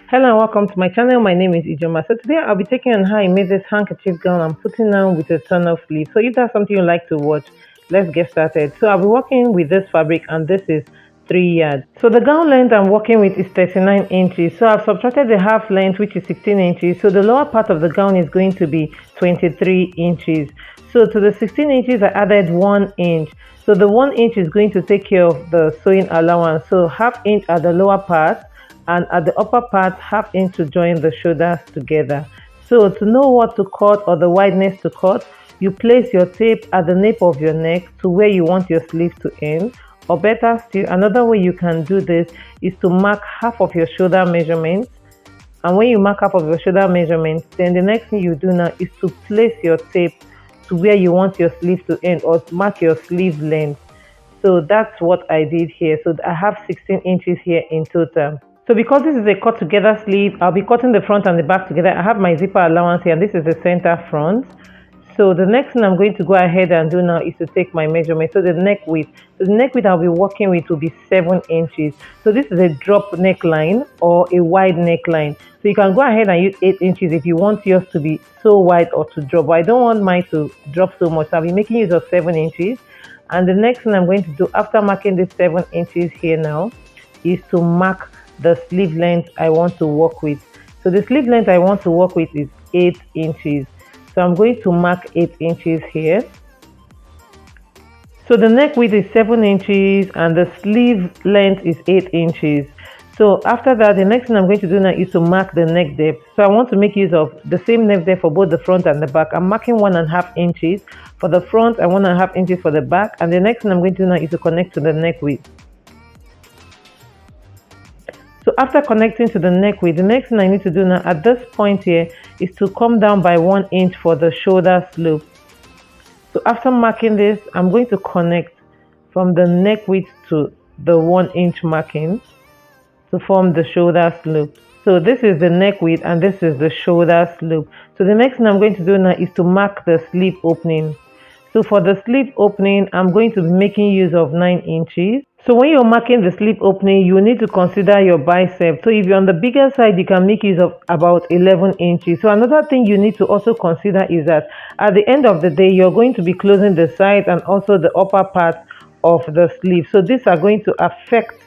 Hello and welcome to my channel. My name is IJEOMA. So today I'll be taking on how I made this handkerchief gown I'm putting on with a turn-off sleeve. So if that's something you like to watch, let's get started. So I'll be working with this fabric and this is 3 yards. So the gown length I'm working with is 39 inches. So I've subtracted the half length, which is 16 inches. So the lower part of the gown is going to be 23 inches. So to the 16 inches I added 1 inch. So the 1 inch is going to take care of the sewing allowance. So half inch at the lower part and at the upper part half inch to join the shoulders together. So to know what to cut or the wideness to cut, you place your tape at the nape of your neck to where you want your sleeve to end, or better still, another way you can do this is to mark half of your shoulder measurements. And when you mark half of your shoulder measurements, then the next thing you do now is to place your tape to where you want your sleeve to end, or mark your sleeve length. So that's what I did here. So I have 16 inches here in total. So because this is a cut together sleeve, I'll be cutting the front and the back together. I have my zipper allowance here and this is the center front. So the next thing I'm going to go ahead and do now is to take my measurement. So the neck width. So the neck width I'll be working with will be 7 inches. So this is a drop neckline or a wide neckline. So you can go ahead and use 8 inches if you want yours to be so wide or to drop. But I don't want mine to drop so much. So I'll be making use of 7 inches. And the next thing I'm going to do after marking this 7 inches here now is to mark the sleeve length I want to work with. So the sleeve length I want to work with is 8 inches. So I'm going to mark 8 inches here. So the neck width is 7 inches and the sleeve length is 8 inches. So after that, the next thing I'm going to do now is to mark the neck depth. So I want to make use of the same neck depth for both the front and the back. I'm marking 1.5 inches for the front and 1.5 inches for the back. And the next thing I'm going to do now is to connect to the neck width. So after connecting to the neck width, the next thing I need to do now at this point here is to come down by 1 inch for the shoulder slope. So after marking this, I'm going to connect from the neck width to the 1 inch marking to form the shoulder slope. So this is the neck width and this is the shoulder slope. So the next thing I'm going to do now is to mark the sleeve opening. So for the sleeve opening, I'm going to be making use of 9 inches. So when you're marking the sleeve opening, you need to consider your bicep. So if you're on the bigger side, you can make use of about 11 inches. So another thing you need to also consider is that at the end of the day, you're going to be closing the sides and also the upper part of the sleeve. So these are going to affect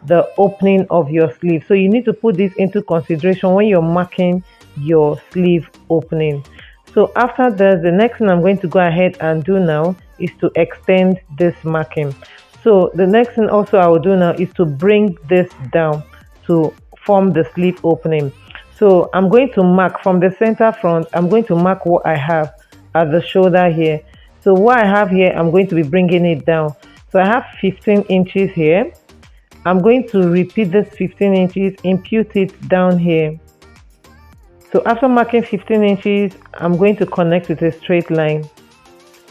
the opening of your sleeve. So you need to put this into consideration when you're marking your sleeve opening. So after that, the next thing I'm going to go ahead and do now is to extend this marking. So the next thing also I will do now is to bring this down to form the sleeve opening. So I'm going to mark from the center front. I'm going to mark what I have at the shoulder here. So what I have here, I'm going to be bringing it down. So I have 15 inches here. I'm going to repeat this 15 inches, impute it down here. So after marking 15 inches, I'm going to connect with a straight line.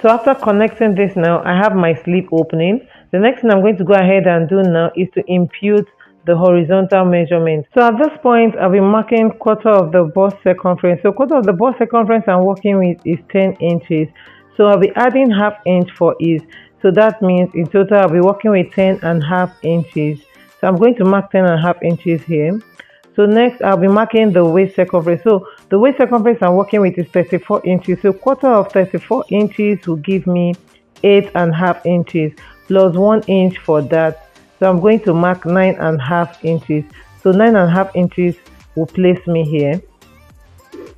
So after connecting this now, I have my sleeve opening. The next thing I'm going to go ahead and do now is to impute the horizontal measurement. So at this point, I'll be marking quarter of the bust circumference. So quarter of the bust circumference I'm working with is 10 inches. So I'll be adding half inch for ease. So that means in total, I'll be working with 10.5 inches. So I'm going to mark 10.5 inches here. So next, I'll be marking the waist circumference. So the waist circumference I'm working with is 34 inches. So quarter of 34 inches will give me 8.5 inches plus 1 inch for that. So I'm going to mark 9.5 inches. So 9.5 inches will place me here.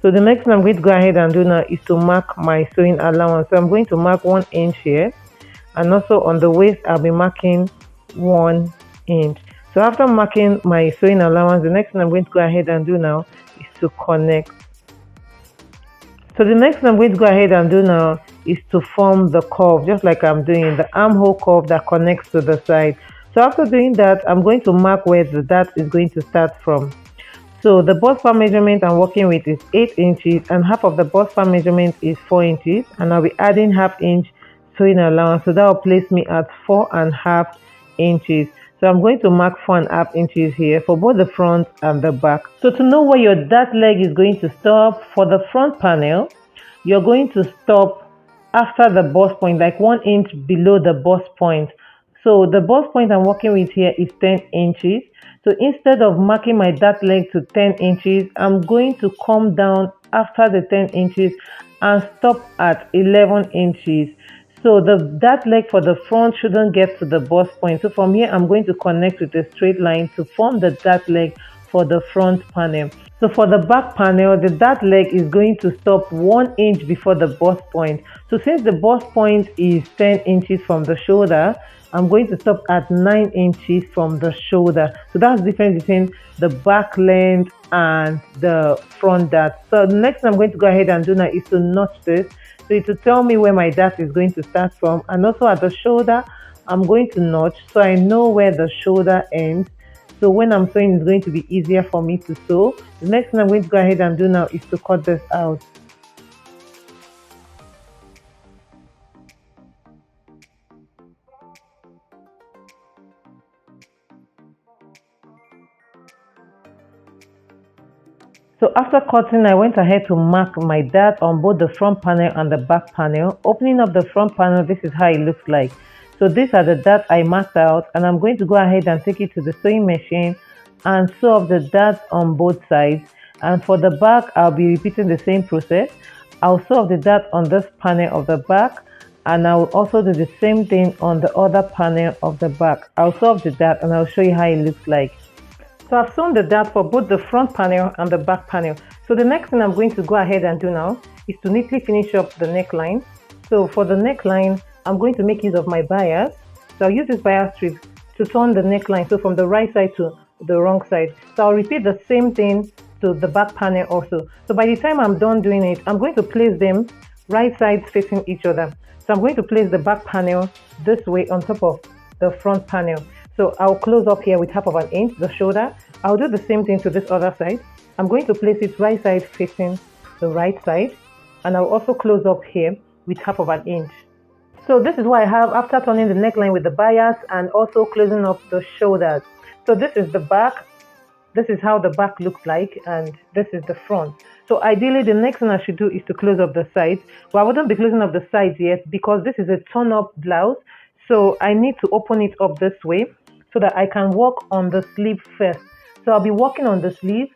So the next thing I'm going to go ahead and do now is to mark my sewing allowance. So I'm going to mark 1 inch here. And also on the waist, I'll be marking 1 inch. So after marking my sewing allowance, the next thing I'm going to go ahead and do now is to connect. So the next thing I'm going to go ahead and do now is to form the curve, just like I'm doing the armhole curve that connects to the side. So after doing that, I'm going to mark where the dart is going to start from. So the bust part measurement I'm working with is 8 inches and half of the bust part measurement is 4 inches. And I'll be adding half inch sewing allowance. So that will place me at 4.5 inches. So I'm going to mark 4.5 inches here for both the front and the back. So to know where your dart leg is going to stop, for the front panel, you're going to stop after the bust point, like 1 inch below the bust point. So the bust point I'm working with here is 10 inches. So instead of marking my dart leg to 10 inches, I'm going to come down after the 10 inches and stop at 11 inches. So that leg for the front shouldn't get to the bust point. So from here, I'm going to connect with a straight line to form the dart leg for the front panel. So for the back panel, the dart leg is going to stop 1 inch before the bust point. So since the bust point is 10 inches from the shoulder, I'm going to stop at 9 inches from the shoulder. So that's the difference between the back length and the front dart. So the next thing I'm going to go ahead and do now is to notch this. So it will tell me where my dart is going to start from. And also at the shoulder, I'm going to notch so I know where the shoulder ends. So when I'm sewing, it's going to be easier for me to sew. The next thing I'm going to go ahead and do now is to cut this out. So after cutting, I went ahead to mark my dart on both the front panel and the back panel. Opening up the front panel, this is how it looks like. So these are the darts I marked out, and I'm going to go ahead and take it to the sewing machine and sew up the darts on both sides. And for the back, I'll be repeating the same process. I'll sew up the dart on this panel of the back, and I will also do the same thing on the other panel of the back. I'll sew up the dart and I'll show you how it looks like. So I've sewn the dart for both the front panel and the back panel. So the next thing I'm going to go ahead and do now is to neatly finish up the neckline. So for the neckline, I'm going to make use of my bias. So I'll use this bias strip to turn the neckline, so from the right side to the wrong side. So I'll repeat the same thing to the back panel also. So by the time I'm done doing it, I'm going to place them right sides facing each other. So I'm going to place the back panel this way on top of the front panel. So I'll close up here with half of an inch, the shoulder. I'll do the same thing to this other side. I'm going to place it right side facing the right side. And I'll also close up here with half of an inch. So this is what I have after turning the neckline with the bias and also closing up the shoulders. So this is the back. This is how the back looks like, and this is the front. So ideally, the next thing I should do is to close up the sides. But I wouldn't be closing up the sides yet because this is a turn-up blouse. So I need to open it up this way so that I can work on the sleeve first. So I'll be working on the sleeve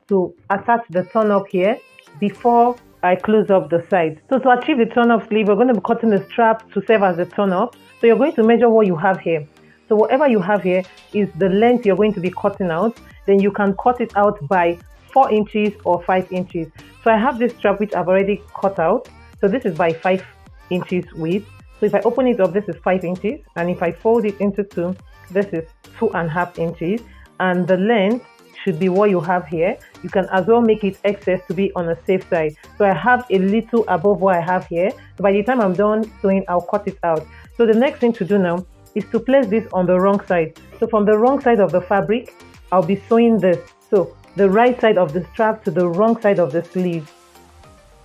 to attach the turn-up here before I close up the sides. So to achieve the turn-up sleeve, we're going to be cutting the strap to serve as the turn-up. So you're going to measure what you have here. So whatever you have here is the length you're going to be cutting out. Then you can cut it out by 4 inches or 5 inches. So I have this strap which I've already cut out. So this is by 5 inches width. So if I open it up, this is 5 inches. And if I fold it into two, this is 2.5 inches. And the length should be what you have here. You can as well make it excess to be on the safe side. So I have a little above what I have here. So by the time I'm done sewing, I'll cut it out. So the next thing to do now is to place this on the wrong side. So from the wrong side of the fabric, I'll be sewing this. So the right side of the strap to the wrong side of the sleeve.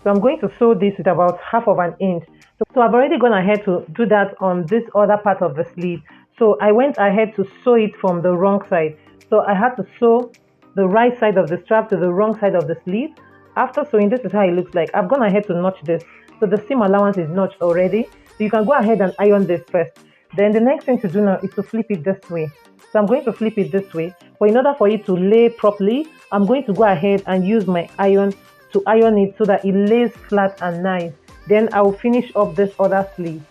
So I'm going to sew this with about half of an inch. So I've already gone ahead to do that on this other part of the sleeve. So I went ahead to sew it from the wrong side. So I had to sew the right side of the strap to the wrong side of the sleeve. After sewing, this is how it looks like. I've gone ahead to notch this. So the seam allowance is notched already. So you can go ahead and iron this first. Then the next thing to do now is to flip it this way. So I'm going to flip it this way. But in order for it to lay properly, I'm going to go ahead and use my iron to iron it so that it lays flat and nice. Then I will finish up this other sleeve.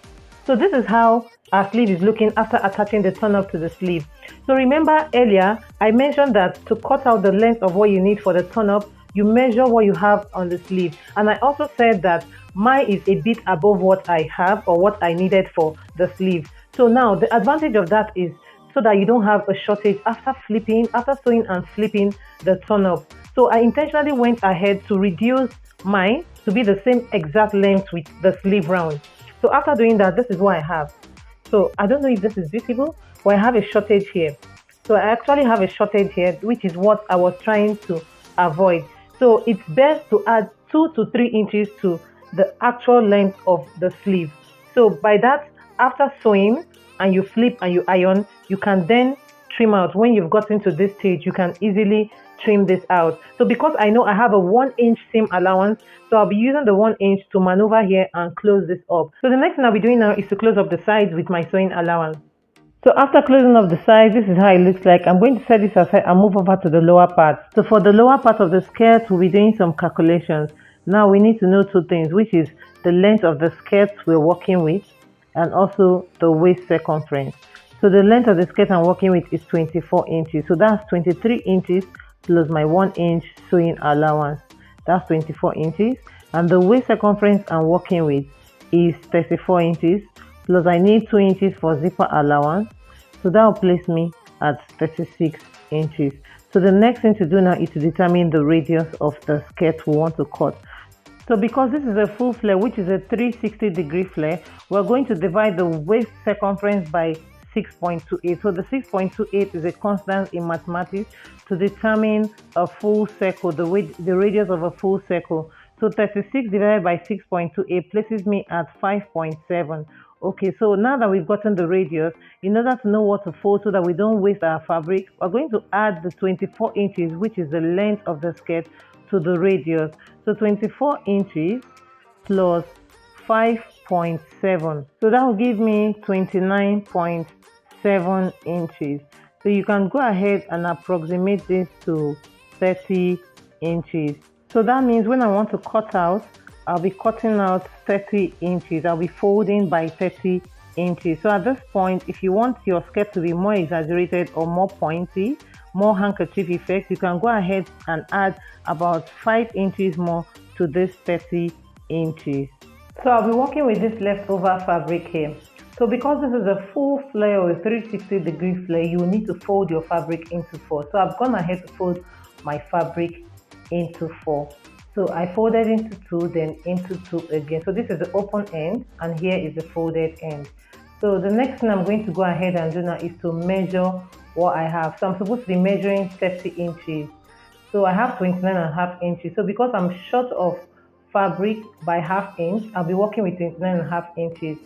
So this is how our sleeve is looking after attaching the turn-up to the sleeve. So remember earlier, I mentioned that to cut out the length of what you need for the turn-up, you measure what you have on the sleeve. And I also said that mine is a bit above what I have or what I needed for the sleeve. So now the advantage of that is so that you don't have a shortage after sewing and flipping the turn-up. So I intentionally went ahead to reduce mine to be the same exact length with the sleeve round. So after doing that, this is what I have. So I don't know if this is visible, but I have a shortage here. So I actually have a shortage here, which is what I was trying to avoid. So it's best to add 2 to 3 inches to the actual length of the sleeve. So by that, after sewing and you flip and you iron, you can then trim out. When you've gotten to this stage, you can easily trim this out. So because I know I have a 1 inch seam allowance, so I'll be using the 1 inch to maneuver here and close this up. So the next thing I'll be doing now is to close up the sides with my sewing allowance. So after closing up the sides, this is how it looks like. I'm going to set this aside and move over to the lower part. So for the lower part of the skirt, we'll be doing some calculations. Now we need to know two things, which is the length of the skirt we're working with and also the waist circumference. So the length of the skirt I'm working with is 24 inches. So that's 23 inches plus my 1 inch sewing allowance. That's 24 inches. And the waist circumference I'm working with is 34 inches. Plus I need 2 inches for zipper allowance. So that will place me at 36 inches. So the next thing to do now is to determine the radius of the skirt we want to cut. So because this is a full flare, which is a 360-degree flare, we're going to divide the waist circumference by 6.28. So the 6.28 is a constant in mathematics to determine a full circle, the radius of a full circle. So 36 divided by 6.28 places me at 5.7. Okay, so now that we've gotten the radius, in order to know what to fold so that we don't waste our fabric, we're going to add the 24 inches, which is the length of the skirt, to the radius. So 24 inches plus 5.7. So that will give me 29.7 inches. So you can go ahead and approximate this to 30 inches. So that means when I want to cut out, I'll be cutting out 30 inches. I'll be folding by 30 inches. So at this point, if you want your skirt to be more exaggerated or more pointy, more handkerchief effect, you can go ahead and add about 5 inches more to this 30 inches. So I'll be working with this leftover fabric here. So because this is a full flare or a 360-degree flare, you will need to fold your fabric into 4. So I've gone ahead to fold my fabric into 4. So I folded into 2, then into 2 again. So this is the open end and here is the folded end. So the next thing I'm going to go ahead and do now is to measure what I have. So I'm supposed to be measuring 30 inches. So I have 29.5 inches. So because I'm short of fabric by ½ inch, I'll be working with 29.5 inches.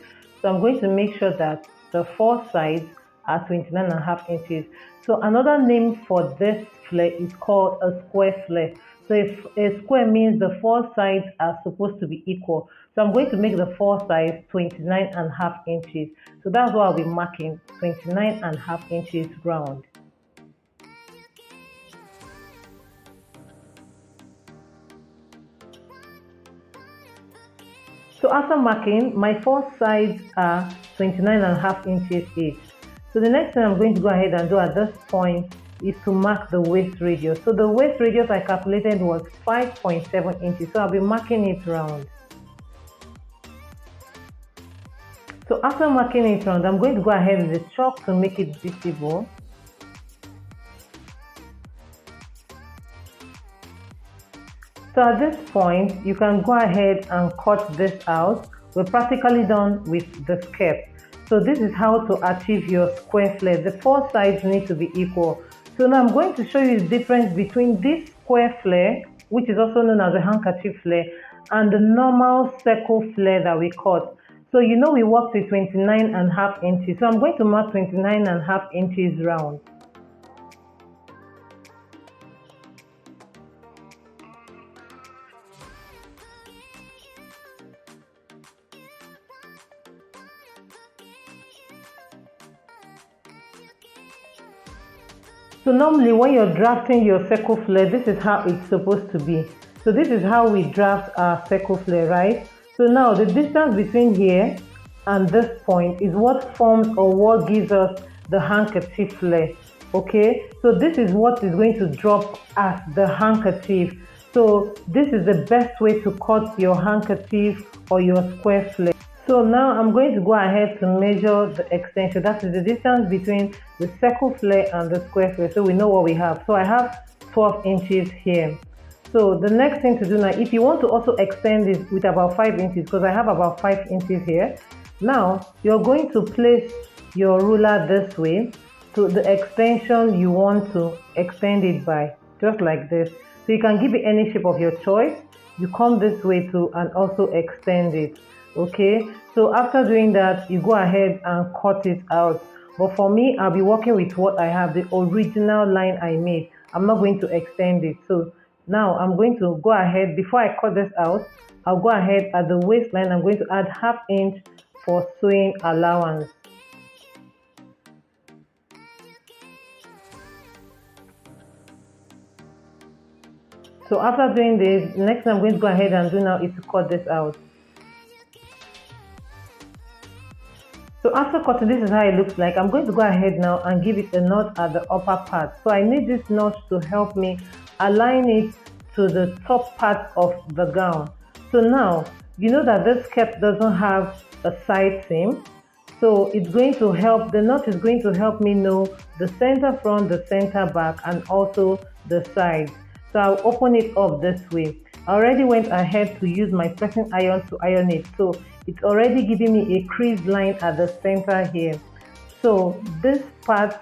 So I'm going to make sure that the 4 sides are 29.5 inches. So another name for this flare is called a square flare. So if a square means the 4 sides are supposed to be equal. So I'm going to make the 4 sides 29.5 inches. So that's what I'll be marking, 29.5 inches round. So after marking, my 4 sides are 29.5 inches each. So the next thing I'm going to go ahead and do at this point is to mark the waist radius. So the waist radius I calculated was 5.7 inches. So I'll be marking it round. So after marking it round, I'm going to go ahead with the chalk to make it visible. So at this point, you can go ahead and cut this out. We're practically done with the skirt. So this is how to achieve your square flare. The 4 sides need to be equal. So now I'm going to show you the difference between this square flare, which is also known as a handkerchief flare, and the normal circle flare that we cut. So you know we worked with 29.5 inches. So I'm going to mark 29.5 inches round. So normally when you're drafting your circle flare, this is how it's supposed to be. So this is how we draft our circle flare, right? So now the distance between here and this point is what forms or what gives us the handkerchief flare. Okay, so this is what is going to drop as the handkerchief. So this is the best way to cut your handkerchief or your square flare. So now I'm going to go ahead to measure the extension. That is the distance between the circle flare and the square flare. So we know what we have. So I have 12 inches here. So the next thing to do now, if you want to also extend this with about 5 inches, because I have about 5 inches here. Now you're going to place your ruler this way to the extension you want to extend it by, just like this. So you can give it any shape of your choice. You come this way too and also extend it. Okay, so after doing that, you go ahead and cut it out. But for me, I'll be working with what I have, the original line I made. I'm not going to extend it. So now I'm going to go ahead, before I cut this out, I'll go ahead at the waistline. I'm going to add ½ inch for sewing allowance. So after doing this, next thing I'm going to go ahead and do now is to cut this out. So after cutting, this is how it looks like. I'm going to go ahead now and give it a knot at the upper part. So I need this knot to help me align it to the top part of the gown. So now, you know that this skirt doesn't have a side seam. So it's going to help, the knot is going to help me know the center front, the center back, and also the sides. So I'll open it up this way. I already went ahead to use my pressing iron to iron it. So it's already giving me a crease line at the center here. So this part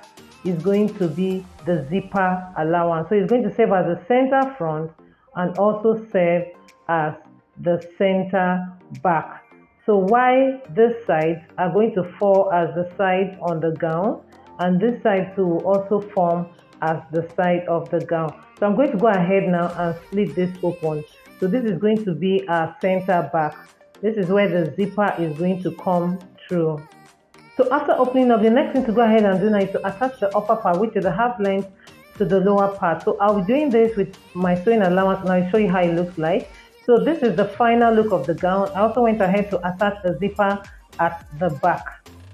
is going to be the zipper allowance. So it's going to serve as the center front and also serve as the center back. So why this side are going to fall as the side on the gown, and this side too will also form as the side of the gown. So I'm going to go ahead now and split this open. So this is going to be our center back. This is where the zipper is going to come through. So after opening up, the next thing to go ahead and do now is to attach the upper part, which is the half length, to the lower part. So I'll be doing this with my sewing allowance and I'll show you how it looks like. So this is the final look of the gown. I also went ahead to attach the zipper at the back.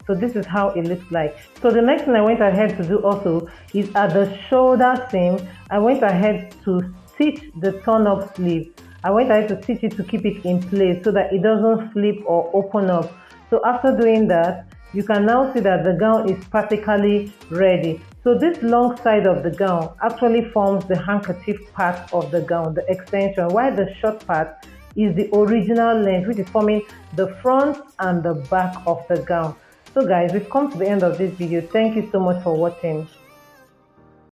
So this is how it looks like. So the next thing I went ahead to do also is at the shoulder seam, I went ahead to stitch the turn-up sleeve. I went ahead to stitch it to keep it in place so that it doesn't flip or open up. So after doing that, you can now see that the gown is practically ready. So this long side of the gown actually forms the handkerchief part of the gown, the extension, while the short part is the original length, which is forming the front and the back of the gown. So guys, we've come to the end of this video. Thank you so much for watching.